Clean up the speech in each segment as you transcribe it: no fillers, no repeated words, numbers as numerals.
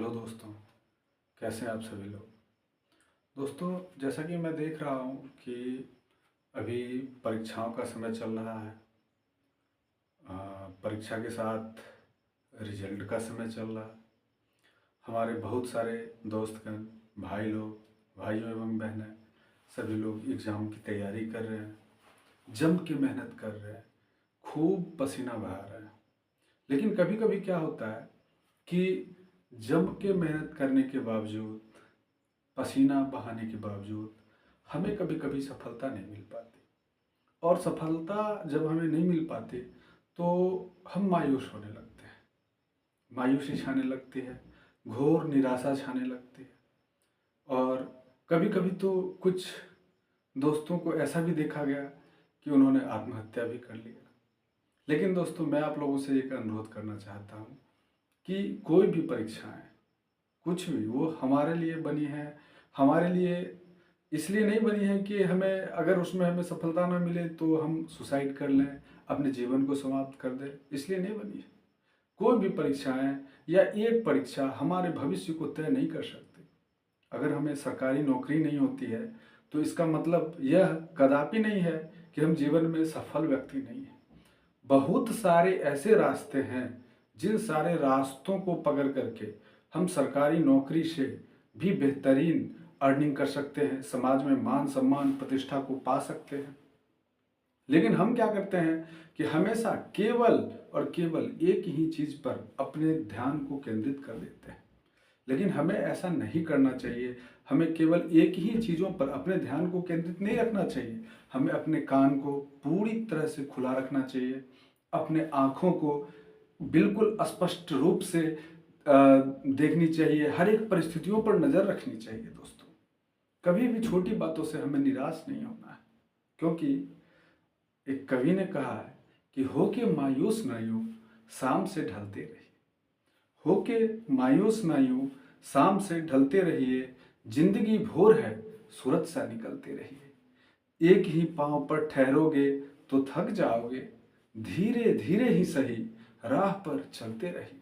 Hello दोस्तों, कैसे हैं आप सभी लोग। दोस्तों, जैसा कि मैं देख रहा हूँ कि अभी परीक्षाओं का समय चल रहा है। अ, परीक्षा के साथ रिजल्ट का समय चल रहा है। हमारे बहुत सारे दोस्तगण, भाई लोग, भाइयों एवं बहनें, सभी लोग एग्ज़ाम की तैयारी कर रहे हैं, जम के मेहनत कर रहे हैं, खूब पसीना बहा रहे हैं। लेकिन कभी कभी क्या होता है कि जम के मेहनत करने के बावजूद, पसीना बहाने के बावजूद हमें कभी कभी सफलता नहीं मिल पाती। और सफलता जब हमें नहीं मिल पाती तो हम मायूस होने लगते हैं, मायूसी छाने लगती है, घोर निराशा छाने लगती है। और कभी कभी तो कुछ दोस्तों को ऐसा भी देखा गया कि उन्होंने आत्महत्या भी कर लिया। लेकिन दोस्तों, मैं आप लोगों से एक अनुरोध करना चाहता हूँ कि कोई भी परीक्षाएं, कुछ भी, वो हमारे लिए बनी है। हमारे लिए इसलिए नहीं बनी है कि हमें, अगर उसमें हमें सफलता ना मिले तो हम सुसाइड कर लें, अपने जीवन को समाप्त कर दें, इसलिए नहीं बनी है। कोई भी परीक्षाएं या एक परीक्षा हमारे भविष्य को तय नहीं कर सकती। अगर हमें सरकारी नौकरी नहीं होती है तो इसका मतलब यह कदापि नहीं है कि हम जीवन में सफल व्यक्ति नहीं हैं। बहुत सारे ऐसे रास्ते हैं जिन सारे रास्तों को पकड़ करके हम सरकारी नौकरी से भी बेहतरीन अर्निंग कर सकते हैं, समाज में मान सम्मान प्रतिष्ठा को पा सकते हैं। लेकिन हम क्या करते हैं कि हमेशा केवल और केवल एक ही चीज पर अपने ध्यान को केंद्रित कर देते हैं। लेकिन हमें ऐसा नहीं करना चाहिए। हमें केवल एक ही चीज़ों पर अपने ध्यान को केंद्रित नहीं रखना चाहिए। हमें अपने कान को पूरी तरह से खुला रखना चाहिए, अपने आँखों को बिल्कुल स्पष्ट रूप से देखनी चाहिए, हर एक परिस्थितियों पर नज़र रखनी चाहिए। दोस्तों, कभी भी छोटी बातों से हमें निराश नहीं होना है, क्योंकि एक कवि ने कहा है कि हो के मायूस ना यूं शाम से ढलते रहिए। होके मायूस ना यूं शाम से ढलते रहिए, जिंदगी भोर है सूरज सा निकलते रहिए। एक ही पांव पर ठहरोगे तो थक जाओगे, धीरे धीरे ही सही राह पर चलते रहिए।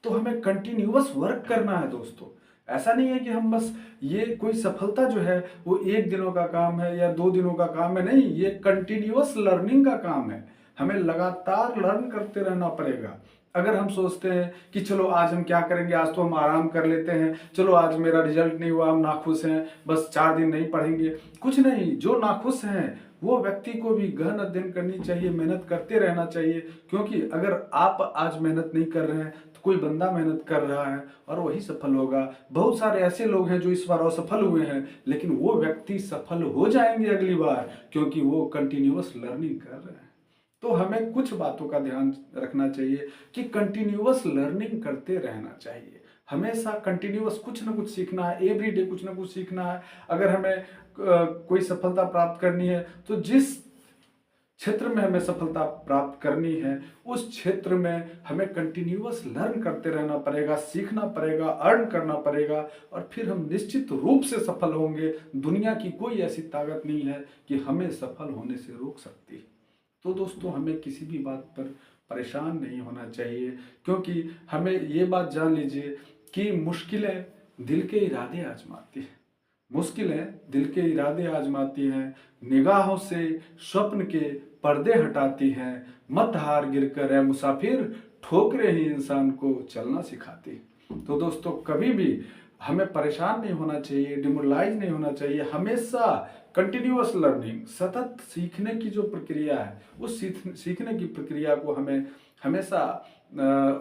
तो हमें कंटिन्यूअस वर्क करना है दोस्तों। ऐसा नहीं है कि हम बस, ये कोई सफलता जो है वो एक दिनों का काम है या 2 दिनों का काम है, नहीं, ये कंटिन्यूअस लर्निंग का काम है। हमें लगातार लर्न करते रहना पड़ेगा। अगर हम सोचते हैं कि चलो आज हम क्या करेंगे, आज तो हम आराम कर लेते हैं, चलो आज मेरा रिजल्ट नहीं हुआ, हम नाखुश हैं, बस 4 दिन नहीं पढ़ेंगे, कुछ नहीं। जो नाखुश हैं वो व्यक्ति को भी गहन अध्ययन करनी चाहिए, मेहनत करते रहना चाहिए। क्योंकि अगर आप आज मेहनत नहीं कर रहे हैं तो कोई बंदा मेहनत कर रहा है और वही सफल होगा। बहुत सारे ऐसे लोग हैं जो इस बार असफल हुए हैं, लेकिन वो व्यक्ति सफल हो जाएंगे अगली बार, क्योंकि वो कंटिन्यूअस लर्निंग कर रहे हैं। तो हमें कुछ बातों का ध्यान रखना चाहिए कि कंटिन्यूअस लर्निंग करते रहना चाहिए। हमेशा कंटिन्यूअस कुछ ना कुछ सीखना है, एवरीडे कुछ ना कुछ सीखना है। अगर हमें कोई सफलता प्राप्त करनी है तो जिस क्षेत्र में हमें सफलता प्राप्त करनी है उस क्षेत्र में हमें कंटिन्यूअस लर्न करते रहना पड़ेगा, सीखना पड़ेगा, अर्न करना पड़ेगा, और फिर हम निश्चित रूप से सफल होंगे। दुनिया की कोई ऐसी ताकत नहीं है कि हमें सफल होने से रोक सकती है। तो दोस्तों, हमें किसी भी बात पर परेशान नहीं होना चाहिए, क्योंकि हमें ये बात जान लीजिए कि मुश्किलें दिल के इरादे आजमाती हैं। मुश्किलें दिल के इरादे आजमाती हैं, निगाहों से स्वप्न के पर्दे हटाती हैं। मत हार गिर कर है मुसाफिर, ठोकरें ही इंसान को चलना सिखाती हैं। तो दोस्तों, कभी भी हमें परेशान नहीं होना चाहिए, डिमोरलाइज नहीं होना चाहिए। हमेशा कंटिन्यूअस लर्निंग, सतत सीखने की जो प्रक्रिया है, उस सीखने की प्रक्रिया को हमें हमेशा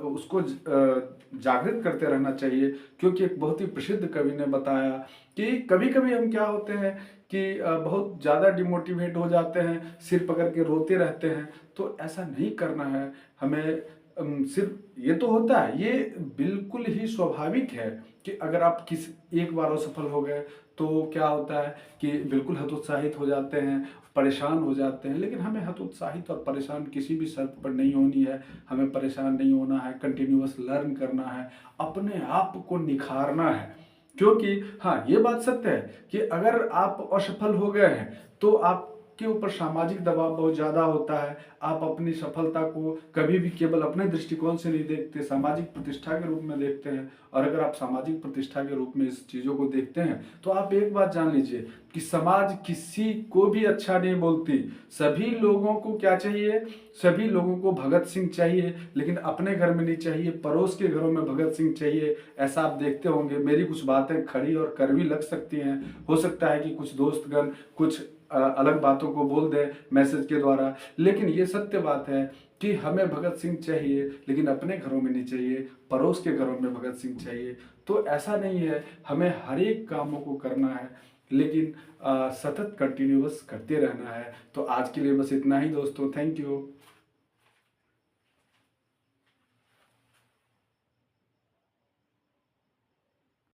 उसको जागृत करते रहना चाहिए। क्योंकि एक बहुत ही प्रसिद्ध कवि ने बताया कि कभी कभी हम क्या होते हैं कि बहुत ज़्यादा डिमोटिवेट हो जाते हैं, सिर पकड़ के रोते रहते हैं। तो ऐसा नहीं करना है हमें। सिर्फ ये तो होता है, ये बिल्कुल ही स्वाभाविक है कि अगर आप एक बार असफल हो गए तो क्या होता है कि बिल्कुल हतोत्साहित हो जाते हैं, परेशान हो जाते हैं। लेकिन हमें हतोत्साहित और परेशान किसी भी शर्त पर नहीं होनी है। हमें परेशान नहीं होना है, कंटिन्यूअस लर्न करना है, अपने आप को निखारना है। क्योंकि हाँ, ये बात सत्य है कि अगर आप असफल हो गए हैं तो आप आपके ऊपर सामाजिक दबाव बहुत ज़्यादा होता है। आप अपनी सफलता को कभी भी केवल अपने दृष्टिकोण से नहीं देखते, सामाजिक प्रतिष्ठा के रूप में देखते हैं। और अगर आप सामाजिक प्रतिष्ठा के रूप में इस चीज़ों को देखते हैं तो आप एक बात जान लीजिए कि समाज किसी को भी अच्छा नहीं बोलती। सभी लोगों को क्या चाहिए? सभी लोगों को भगत सिंह चाहिए, लेकिन अपने घर में नहीं चाहिए, पड़ोस के घरों में भगत सिंह चाहिए। ऐसा आप देखते होंगे। मेरी कुछ बातें खड़ी और कड़वी लग सकती हैं, हो सकता है कि कुछ दोस्तगण कुछ अलग बातों को बोल दें मैसेज के द्वारा, लेकिन ये सत्य बात है कि हमें भगत सिंह चाहिए, लेकिन अपने घरों में नहीं चाहिए, पड़ोस के घरों में भगत सिंह चाहिए। तो ऐसा नहीं है, हमें हर एक कामों को करना है, लेकिन सतत कंटिन्यूअस करते रहना है। तो आज के लिए बस इतना ही दोस्तों, थैंक यू।